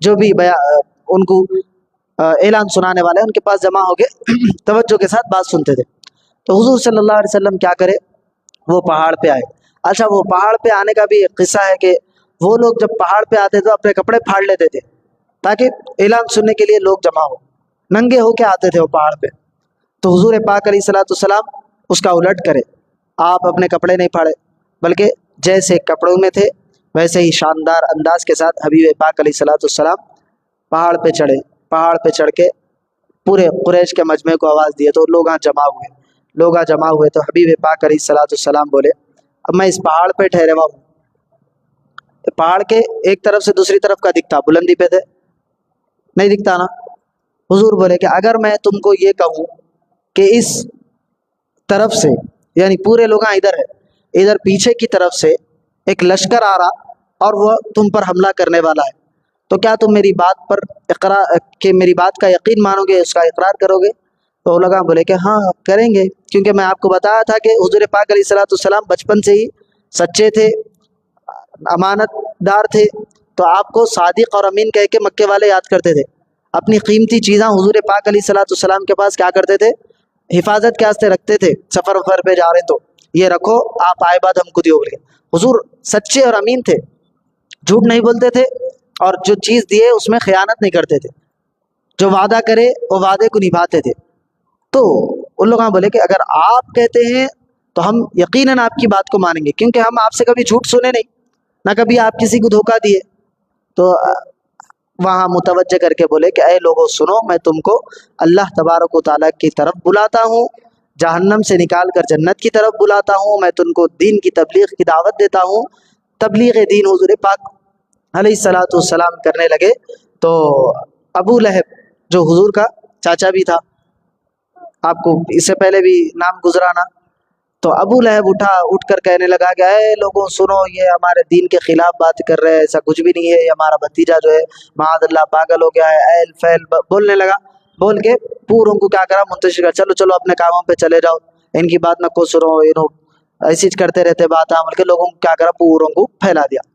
جو بھی ان کو اعلان سنانے والے ان کے پاس جمع ہو کے توجہ کے ساتھ بات سنتے تھے۔ تو حضور صلی اللہ علیہ وسلم کیا کرے؟ وہ پہاڑ پہ آئے۔ اچھا، وہ پہاڑ پہ آنے کا بھی ایک قصہ ہے کہ وہ لوگ جب پہاڑ پہ آتے تو اپنے کپڑے پھاڑ لیتے تھے تاکہ اعلان سننے کے لیے لوگ جمع ہو، ننگے ہو کے آتے تھے وہ پہاڑ پہ۔ تو حضور پاک علیہ الصلوۃ والسلام اس کا الٹ کرے، آپ اپنے کپڑے نہیں پھاڑے، بلکہ جیسے کپڑوں میں تھے ویسے ہی شاندار انداز کے ساتھ حبیب پاک علیہ الصلوۃ والسلام پہاڑ پہ چڑھے۔ پہاڑ پہ چڑھ کے پورے قریش کے مجمع کو آواز دیے، تو لوگ جمع ہوئے تو حبیب پاک علیہ الصلوۃ والسلام بولے اب میں اس پہاڑ پہ ٹھہرے ہوا ہوں۔ پہاڑ کے ایک طرف سے دوسری طرف کا دکھتا، بلندی پہ تھے نہیں دکھتا نا۔ حضور بولے کہ اگر میں تم کو یہ کہوں کہ اس طرف سے، یعنی پورے لوگ ادھر ہے، ادھر پیچھے کی طرف سے ایک لشکر آ رہا اور وہ تم پر حملہ کرنے والا ہے، تو کیا تم میری بات پر میری بات کا یقین مانو گے، اس کا اقرار کرو گے؟ تو وہ لوگ بولے کہ ہاں کریں گے، کیونکہ میں آپ کو بتایا تھا کہ حضور پاک علیہ الصلوۃ والسلام بچپن سے ہی سچے تھے، امانت دار تھے، تو آپ کو صادق اور امین کہہ کے مکے والے یاد کرتے تھے۔ اپنی قیمتی چیزاں حضور پاک علیہ الصلوۃ والسلام کے پاس کیا کرتے تھے؟ حفاظت کے واسطے رکھتے تھے، سفر پہ جا رہے تو یہ رکھو، آپ آئے بعد ہم کو دیو بولے۔ حضور سچے اور امین تھے، جھوٹ نہیں بولتے تھے، اور جو چیز دیے اس میں خیانت نہیں کرتے تھے، جو وعدہ کرے وہ وعدے کو نبھاتے تھے۔ تو ان لوگ بولے کہ اگر آپ کہتے ہیں تو ہم یقیناً آپ کی بات کو مانیں گے، کیونکہ ہم آپ سے کبھی جھوٹ سنے نہیں، نہ کبھی آپ کسی کو دھوکہ دیے۔ تو وہاں متوجہ کر کے بولے کہ اے لوگوں سنو، میں تم کو اللہ تبارک و تعالیٰ کی طرف بلاتا ہوں، جہنم سے نکال کر جنت کی طرف بلاتا ہوں، میں تم کو دین کی تبلیغ کی دعوت دیتا ہوں۔ تبلیغ دین حضور پاک علیہ الصلاۃ والسلام کرنے لگے۔ تو ابو لہب جو حضور کا چاچا بھی تھا، آپ کو اس سے پہلے بھی نام گزرا نا، تو ابو لہب اٹھ کر کہنے لگا کہ اے لوگوں سنو، یہ ہمارے دین کے خلاف بات کر رہے ہیں، ایسا کچھ بھی نہیں ہے، یہ ہمارا بھتیجا جو ہے معاذ اللہ پاگل ہو گیا ہے، ایل فیل بولنے لگا۔ بول کے پوروں کو کیا کرا، منتشر کر، چلو چلو اپنے کاموں پہ چلے جاؤ، ان کی بات نہ کو سنو، ایسی کرتے رہتے بات، بول کے لوگوں کو کیا کرا، پوروں کو پھیلا دیا۔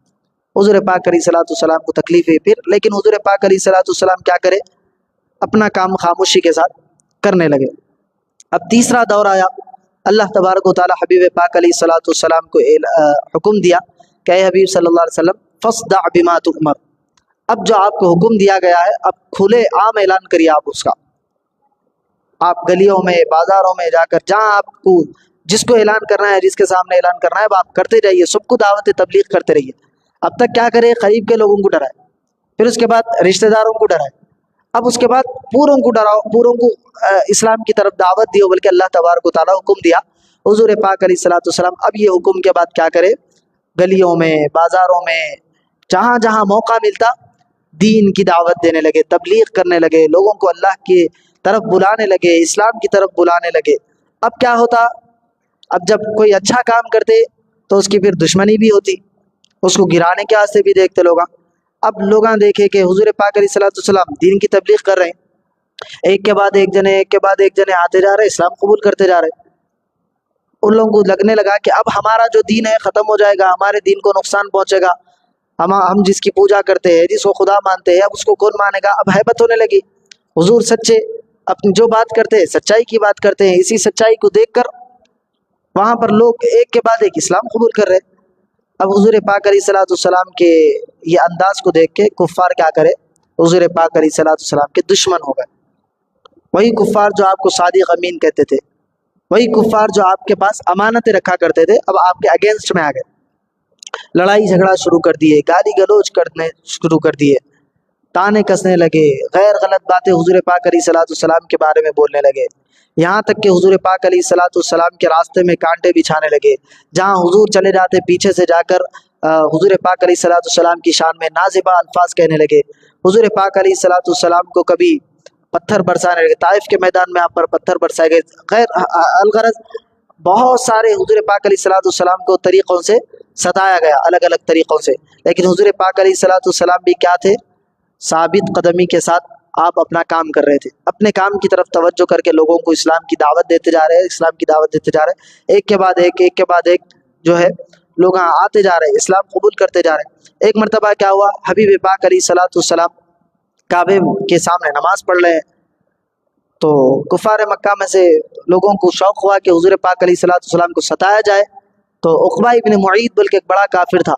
حضور پاک علیہ الصلوۃ والسلام کو تکلیف ہوئی پھر، لیکن حضور پاک علیہ الصلوۃ والسلام کیا کرے، اپنا کام خاموشی کے ساتھ کرنے لگے۔ اب تیسرا دور آیا، اللہ تبارک و تعالی حبیب پاک علیہ الصلوۃ والسلام کو حکم دیا کہ اے حبیب صلی اللہ علیہ وسلم فاصدع بما تؤمر، اب جو آپ کو حکم دیا گیا ہے اب کھلے عام اعلان کریے آپ اس کا، آپ گلیوں میں بازاروں میں جا کر جہاں آپ کو جس کو اعلان کرنا ہے، جس کے سامنے اعلان کرنا ہے اب آپ کرتے جائیے، سب کو دعوت تبلیغ کرتے رہیے۔ اب تک کیا کرے، قریب کے لوگوں کو ڈرائے، پھر اس کے بعد رشتہ داروں کو ڈرائے، اب اس کے بعد پوروں کو ڈراؤ، پوروں کو اسلام کی طرف دعوت دیو، بلکہ اللہ تبارک و تعالیٰ حکم دیا حضور پاک علیہ الصلوۃ والسلام اب یہ حکم کے بعد کیا کرے، گلیوں میں بازاروں میں جہاں جہاں موقع ملتا دین کی دعوت دینے لگے، تبلیغ کرنے لگے، لوگوں کو اللہ کی طرف بلانے لگے، اسلام کی طرف بلانے لگے۔ اب کیا ہوتا، اب جب کوئی اچھا کام کرتے تو اس کی پھر دشمنی بھی ہوتی، اس کو گرانے کے واسطے بھی دیکھتے لوگ۔ اب لوگاں دیکھے کہ حضور پاک علیہ الصلوۃ والسلام دین کی تبلیغ کر رہے ہیں، ایک کے بعد ایک جنے آتے جا رہے، اسلام قبول کرتے جا رہے، ان لوگوں کو لگنے لگا کہ اب ہمارا جو دین ہے ختم ہو جائے گا، ہمارے دین کو نقصان پہنچے گا، ہم جس کی پوجا کرتے ہیں، جس کو خدا مانتے ہیں، اب اس کو کون مانے گا، اب ہیبت ہونے لگی۔ حضور سچے، اپنی جو بات کرتے ہیں سچائی کی بات کرتے ہیں، اسی سچائی کو دیکھ کر وہاں پر لوگ ایک کے بعد ایک اسلام قبول کر رہے۔ اب حضور پاک علیہ الصلوۃ والسلام کے یہ انداز کو دیکھ کے کفار کیا کرے، حضور پاک علیہ الصلوۃ والسلام کے دشمن ہو گئے۔ وہی کفار جو آپ کو صادق امین کہتے تھے، وہی کفار جو آپ کے پاس امانتیں رکھا کرتے تھے، اب آپ کے اگینسٹ میں آ گئے، لڑائی جھگڑا شروع کر دیے، گالی گلوچ کرنے شروع کر دیے، تانے کسنے لگے، غیر غلط باتیں حضور پاک علیہ الصلوۃ والسلام کے بارے میں بولنے لگے، یہاں تک کہ حضور پاک علیہ الصلوۃ والسلام کے راستے میں کانٹے بچھانے لگے، جہاں حضور چلے جاتے پیچھے سے جا کر حضور پاک علیہ الصلوۃ والسلام کی شان میں نازیبہ الفاظ کہنے لگے، حضور پاک علیہ الصلوۃ والسلام کو کبھی پتھر برسانے لگے، طائف کے میدان میں آپ پر پتھر برسائے گئے، غیر الغرض بہت سارے حضور پاک علیہ الصلوۃ والسلام کو طریقوں سے ستایا گیا، الگ الگ طریقوں سے، لیکن حضور پاک علیہ الصلوۃ والسلام بھی کیا تھے، ثابت قدمی کے ساتھ آپ اپنا کام کر رہے تھے، اپنے کام کی طرف توجہ کر کے لوگوں کو اسلام کی دعوت دیتے جا رہے، اسلام کی دعوت دیتے جا رہے، ایک کے بعد ایک جو ہے لوگ آتے جا رہے، اسلام قبول کرتے جا رہے۔ ایک مرتبہ کیا ہوا، حبیب پاک علیہ الصلوۃ والسلام کعبے کے سامنے نماز پڑھ رہے ہیں، تو کفار مکہ میں سے لوگوں کو شوق ہوا کہ حضور پاک علیہ الصلوۃ والسلام کو ستایا جائے، تو عقبہ ابن معیط بلکہ ایک بڑا کافر تھا،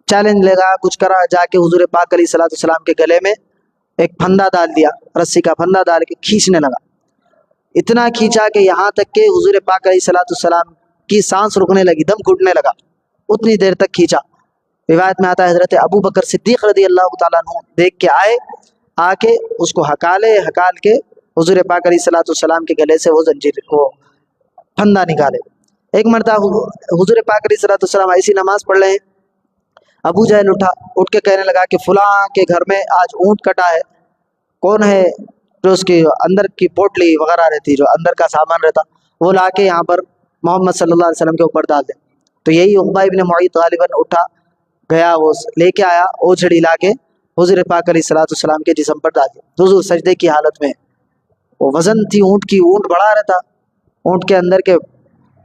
چیلنج لگا، کچھ کرا، جا کے حضور پاک علیہ الصلوۃ والسلام کے گلے میں ایک پھندا ڈال دیا، رسی کا پھندا ڈال کے کھینچنے لگا، اتنا کھینچا کہ یہاں تک کہ حضور پاک علیہ الصلوۃ والسلام کی سانس رکنے لگی، دم گھٹنے لگا، اتنی دیر تک کھینچا۔ روایت میں آتا ہے حضرت ابو بکر صدیق رضی اللہ تعالیٰ عنہ دیکھ کے آئے، آ کے اس کو ہکال کے حضور پاک علیہ الصلوۃ والسلام کے گلے سے وہ زنجیر کو پھندا نکالے۔ ایک مرتبہ حضور پاک علیہ الصلوۃ والسلام ایسی نماز پڑھ رہے ہیں، ابو جہل اٹھ کے کہنے لگا کہ فلاں کے گھر میں آج اونٹ کٹا ہے، کون ہے جو اس کے اندر کی پوٹلی وغیرہ رہتی، جو اندر کا سامان رہتا، وہ لا کے یہاں پر محمد صلی اللہ علیہ وسلم کے اوپر ڈال دے۔ تو یہی عقبہ ابن معیط غالباً اٹھا گیا، وہ لے کے آیا اوجھڑی لا کے حضور پاک علیہ الصلوۃ والسلام کے جسم پر ڈال دیا، حضور سجدے کی حالت میں، وہ وزن تھی اونٹ کی، اونٹ بڑا رہتا، اونٹ کے اندر کے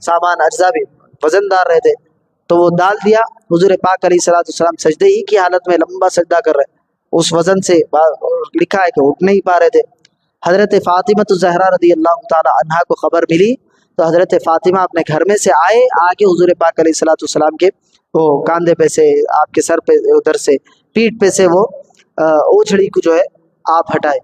سامان اجزاء بھی وزن دار رہتے، تو وہ ڈال دیا، حضور پاک علیہ الصلوۃ والسلام سجدے ہی کی حالت میں لمبا سجدہ کر رہے، اس وزن سے لکھا ہے کہ اٹھ نہیں پا رہے تھے۔ حضرت فاطمہ الزہرا رضی اللہ تعالی عنہا کو خبر ملی، تو حضرت فاطمہ اپنے گھر میں سے آئے، آگے حضور پاک علیہ الصلوۃ والسلام کے وہ کاندھے پہ سے، آپ کے سر پہ، ادھر سے پیٹھ پہ سے وہ اوجھڑی کو جو ہے آپ ہٹائے،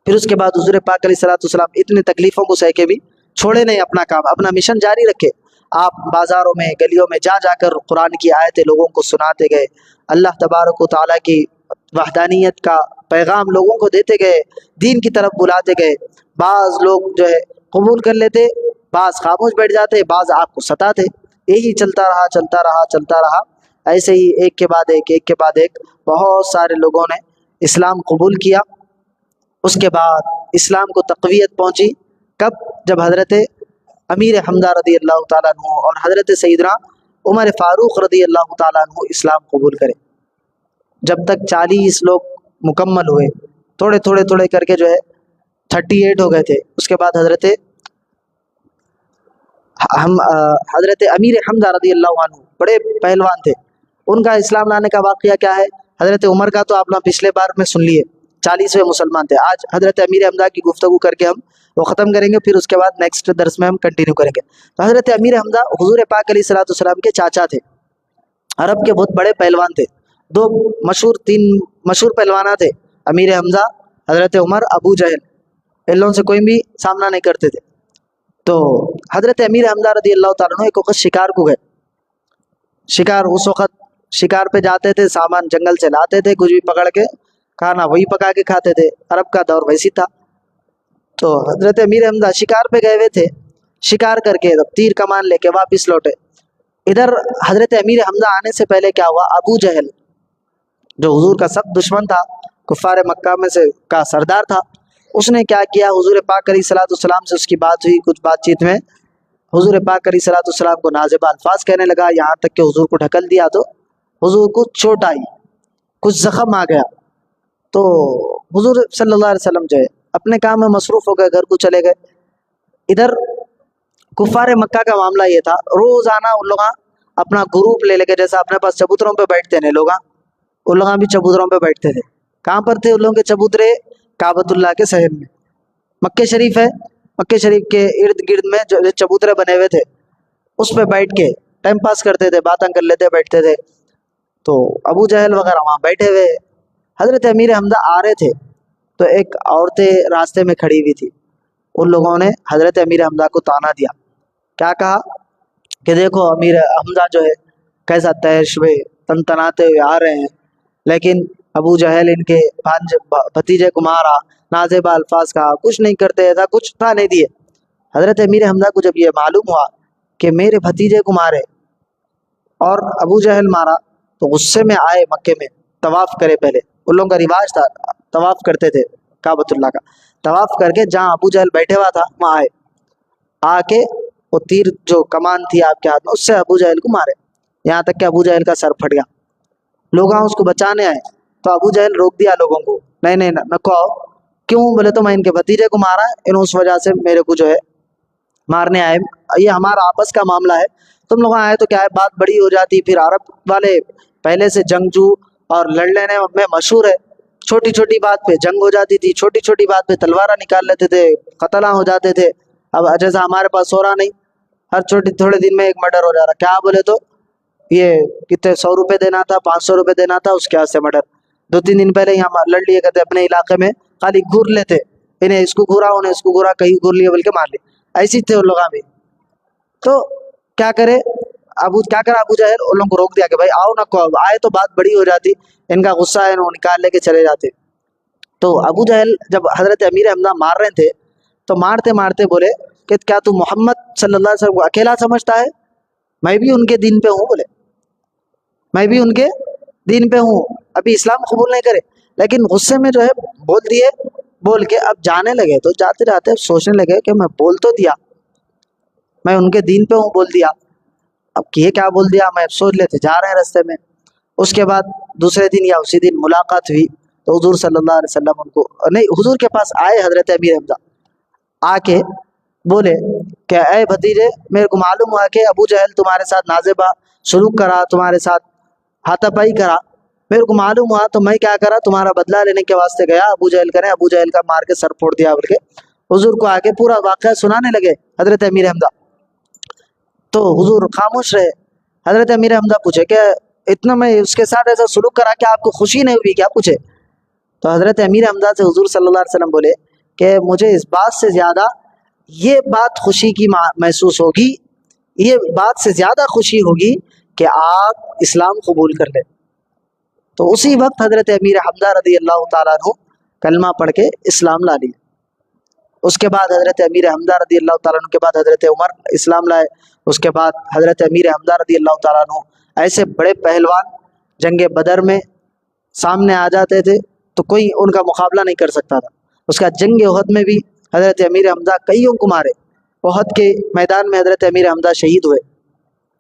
پھر اس کے بعد حضور پاک علیہ الصلوۃ والسلام اتنے تکلیفوں کو سہ کے بھی چھوڑے نہیں اپنا کام، اپنا مشن جاری رکھے۔ آپ بازاروں میں گلیوں میں جا جا کر قرآن کی آیتیں لوگوں کو سناتے گئے، اللہ تبارک و تعالیٰ کی وحدانیت کا پیغام لوگوں کو دیتے گئے، دین کی طرف بلاتے گئے۔ بعض لوگ جو ہے قبول کر لیتے، بعض خاموش بیٹھ جاتے، بعض آپ کو ستاتے۔ یہی چلتا رہا چلتا رہا چلتا رہا، ایسے ہی ایک کے بعد ایک، ایک کے بعد ایک بہت سارے لوگوں نے اسلام قبول کیا۔ اس کے بعد اسلام کو تقویت پہنچی کب؟ جب حضرت امیر حمزہ رضی اللہ تعالیٰ عنہ اور حضرت سیدنا عمر فاروق رضی اللہ تعالیٰ عنہ اسلام قبول کرے۔ جب تک 40 لوگ مکمل ہوئے، تھوڑے تھوڑے تھوڑے کر کے جو ہے 38 ہو گئے تھے۔ اس کے بعد حضرت امیر حمزہ رضی اللہ عنہ بڑے پہلوان تھے، ان کا اسلام لانے کا واقعہ کیا ہے؟ حضرت عمر کا تو آپ نے پچھلے بار میں سن لیے، 40ویں مسلمان تھے۔ آج حضرت امیر حمزہ کی گفتگو کر کے ہم وہ ختم کریں گے، پھر اس کے بعد نیکسٹ درس میں ہم کنٹینیو کریں گے۔ تو حضرت امیر حمزہ حضور پاک علیہ الصلوۃ والسلام کے چاچا تھے، عرب کے بہت بڑے پہلوان تھے۔ تین مشہور پہلوانہ تھے، امیر حمزہ، حضرت عمر، ابو جہل، ان لوگوں سے کوئی بھی سامنا نہیں کرتے تھے۔ تو حضرت امیر حمزہ رضی اللہ تعالیٰ عنہ ایک وقت شکار کو گئے۔ شکار، اس وقت شکار پہ جاتے تھے، سامان جنگل سے لاتے تھے، کچھ بھی پکڑ کے کھانا وہی پکا کے کھاتے تھے، عرب کا دور ویسی تھا۔ تو حضرت امیر حمزہ شکار پہ گئے ہوئے تھے، شکار کر کے تیر کمان لے کے واپس لوٹے۔ ادھر حضرت امیر حمزہ آنے سے پہلے کیا ہوا، ابو جہل جو حضور کا سخت دشمن تھا، کفار مکہ میں سے کا سردار تھا، اس نے کیا کیا، حضور پاک علیہ الصلوۃ والسلام سے اس کی بات ہوئی، کچھ بات چیت میں حضور پاک علیہ الصلوۃ والسلام کو نازیبہ الفاظ کہنے لگا، یہاں تک کہ حضور کو ڈھکل دیا تو حضور کو چوٹ آئی، کچھ زخم آ گیا۔ تو حضور صلی اللہ علیہ وسلم جو ہے اپنے کام میں مصروف ہو گئے، گھر کو چلے گئے۔ ادھر کفار مکہ کا معاملہ یہ تھا، روزانہ ان لوگ اپنا گروپ لے لے کے، جیسا اپنے پاس چبوتروں پہ بیٹھتے ہیں لوگ، ان لوگ بھی چبوتروں پہ بیٹھتے تھے۔ کہاں پر تھے ان لوگوں کے چبوترے؟ کعبۃ اللہ کے صحن میں، مکہ شریف ہے، مکہ شریف کے ارد گرد میں جو چبوترے بنے ہوئے تھے، اس پہ بیٹھ کے ٹائم پاس کرتے تھے، باتیں کر لیتے بیٹھتے تھے۔ تو ابو جہل وغیرہ وہاں بیٹھے ہوئے، حضرت امیر حمزہ آ رہے تھے تو ایک عورتیں راستے میں کھڑی ہوئی تھی، ان لوگوں نے حضرت امیر حمزہ کو تانا دیا، کیا کہا کہ دیکھو امیر حمزہ جو ہے کیسا تیش میں تنتناتے ہوئے آ رہے ہیں، لیکن ابو جہل ان کے بھتیجے کو مارا، نازیبہ الفاظ کہا، کچھ نہیں کرتے، ایسا کچھ تھا نہیں دیے۔ حضرت امیر حمزہ کو جب یہ معلوم ہوا کہ میرے بھتیجے کو مارے اور ابو جہل مارا، تو غصے میں آئے، مکے میں طواف کرے۔ پہلے ان لوگوں کا رواج تھا، طواف کرتے تھے کعبۃ اللہ کا، طواف کر کے جہاں ابو جہل بیٹھے ہوا تھا وہاں آئے، آ کے وہ تیر جو کمان تھی آپ کے ہاتھ میں، اس سے ابو جہل کو مارے، یہاں تک کہ ابو جہل کا سر پھٹ گیا۔ لوگ اس کو بچانے آئے تو ابو جہل روک دیا لوگوں کو، نہیں نہیں نکو آؤ، کیوں بولے تو میں ان کے بھتیجے کو مارا، انہوں اس وجہ سے میرے کو جو ہے مارنے آئے، یہ ہمارا آپس کا معاملہ ہے، تم لوگ آئے تو کیا ہے، بات بڑی ہو جاتی۔ پھر عرب والے پہلے سے جنگجو اور لڑ لینے میں مشہور ہے، چھوٹی چھوٹی بات پہ جنگ ہو جاتی تھی، چھوٹی چھوٹی بات پہ تلوارہ نکال لیتے تھے، قتل ہو جاتے تھے۔ اب جیسا ہمارے پاس ہو رہا نہیں، ہر تھوڑے دن میں ایک مرڈر ہو جا رہا، کیا بولے تو یہ کتنے 100 روپے دینا تھا، 500 روپے دینا تھا، اس کے ہاتھ سے مرڈر۔ 2-3 دن پہلے یہاں لڑ لیے کرتے اپنے علاقے میں، خالی گھور لیتے، انہیں اس کو گھورا، انہیں اس کو گھورا، کہیں گھور لیے بول کے مار لیے، ایسی تھے ان لوگ بھی۔ تو کیا کرے ابو جہل ان لوگوں کو روک دیا کہ بھائی آؤ نہ کو، آئے تو بات بڑی ہو جاتی، ان کا غصہ ہے انہوں نکال لے کے چلے جاتے۔ تو ابو جہل جب حضرت امیر حمزہ مار رہے تھے تو مارتے مارتے بولے کہ کیا تو محمد صلی اللہ علیہ وسلم کو اکیلا سمجھتا ہے، میں بھی ان کے دین پہ ہوں، بولے میں بھی ان کے دین پہ ہوں، ابھی اسلام قبول نہیں کرے، لیکن غصے میں جو ہے بول دیے، بول کے اب جانے لگے۔ تو جاتے جاتے اب سوچنے لگے کہ میں بول تو دیا، میں ان کے دین پہ ہوں بول دیا، اب یہ کیا بول دیا، میں سوچ لیتے جا رہے ہیں راستے میں۔ اس کے بعد دوسرے دن یا اسی دن ملاقات ہوئی تو حضور صلی اللہ علیہ وسلم ان کو نہیں، حضور کے پاس آئے حضرت امیر حمزہ، آ کے بولے کہ اے بھتیجے، میرے کو معلوم ہوا کہ ابو جہل تمہارے ساتھ نازیبہ سلوک کرا، تمہارے ساتھ ہاتھا پائی کرا، میرے کو معلوم ہوا تو میں کیا کرا، تمہارا بدلہ لینے کے واسطے گیا، ابو جہل کرے، ابو جہل کا مار کے سر پھوڑ دیا بول کے حضور کو آ کے پورا واقعہ سنانے لگے حضرت امیر حمزہ۔ تو حضور خاموش رہے۔ حضرت امیر حمزہ پوچھے کہ اتنا میں اس کے ساتھ ایسا سلوک کرا کہ آپ کو خوشی نہیں ہوئی کیا، پوچھے۔ تو حضرت امیر حمزہ سے حضور صلی اللہ علیہ وسلم بولے کہ مجھے اس بات سے زیادہ یہ بات خوشی کی محسوس ہوگی، یہ بات سے زیادہ خوشی ہوگی کہ آپ اسلام قبول کر لیں۔ تو اسی وقت حضرت امیر حمزہ رضی اللہ تعالیٰ عنہ کلمہ پڑھ کے اسلام لا لیے۔ اس کے بعد حضرت امیر حمزہ رضی اللہ تعالیٰ عنہ کے بعد حضرت عمر اسلام لائے۔ اس کے بعد حضرت امیر حمزہ رضی اللہ تعالیٰ عنہ ایسے بڑے پہلوان جنگ بدر میں سامنے آ جاتے تھے تو کوئی ان کا مقابلہ نہیں کر سکتا تھا۔ اس کا جنگ احد میں بھی حضرت امیر حمزہ کئیوں کو مارے۔ احد کے میدان میں حضرت امیر حمزہ شہید ہوئے۔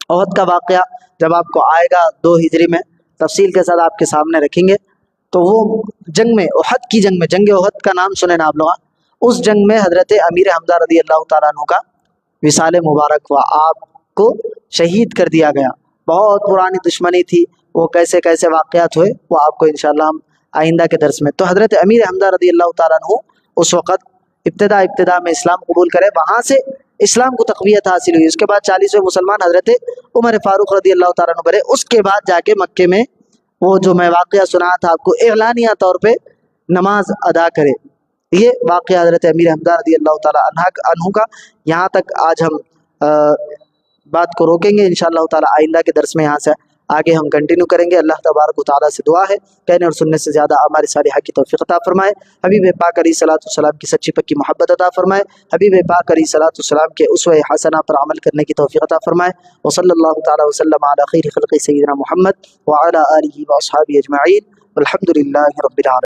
احد کا واقعہ جب آپ کو آئے گا 2 ہجری میں تفصیل کے ساتھ آپ کے سامنے رکھیں گے۔ تو وہ جنگ میں، احد کی جنگ میں، جنگ احد کا نام سنیں نا آپ لوگ، اس جنگ میں حضرت امیر حمزہ رضی اللہ تعالیٰ عنہ کا وصال مبارک ہوا، آپ کو شہید کر دیا گیا۔ بہت پرانی دشمنی تھی، وہ کیسے کیسے واقعات ہوئے وہ آپ کو انشاءاللہ ہم آئندہ کے درس میں۔ تو حضرت امیر حمزہ رضی اللہ تعالیٰ عنہ اس وقت ابتدا میں اسلام قبول کرے، وہاں سے اسلام کو تقویت حاصل ہوئی۔ اس کے بعد 40ویں مسلمان حضرت عمر فاروق رضی اللہ تعالیٰ عنہ بنے۔ اس کے بعد جا کے مکے میں وہ جو میں واقعہ سنا تھا آپ کو، اعلانیہ طور پہ نماز ادا کرے۔ یہ واقعہ حضرت امیر حمزہ رضی اللہ تعالیٰ عنہ کا۔ یہاں تک آج ہم بات کو روکیں گے، انشاءاللہ تعالیٰ آئندہ کے درس میں یہاں سے آگے ہم کنٹینیو کریں گے۔ اللہ تبارک و تعالیٰ سے دعا ہے کہنے اور سننے سے زیادہ ہماری صالحہ کی توفیق عطا فرمائے، حبیب پاک علیہ الصلوۃ والسلام کی سچی پکی محبت عطا فرمائے، حبیب پاک علیہ الصلوۃ والسلام کے اسوہ حسنہ پر عمل کرنے کی توفیق عطا فرمائے۔ وصلی اللہ تعالیٰ وسلم علی خیر خلق سیدنا محمد وعلی آلہ واصحابہ اجمعین، والحمد للہ رب العالمین۔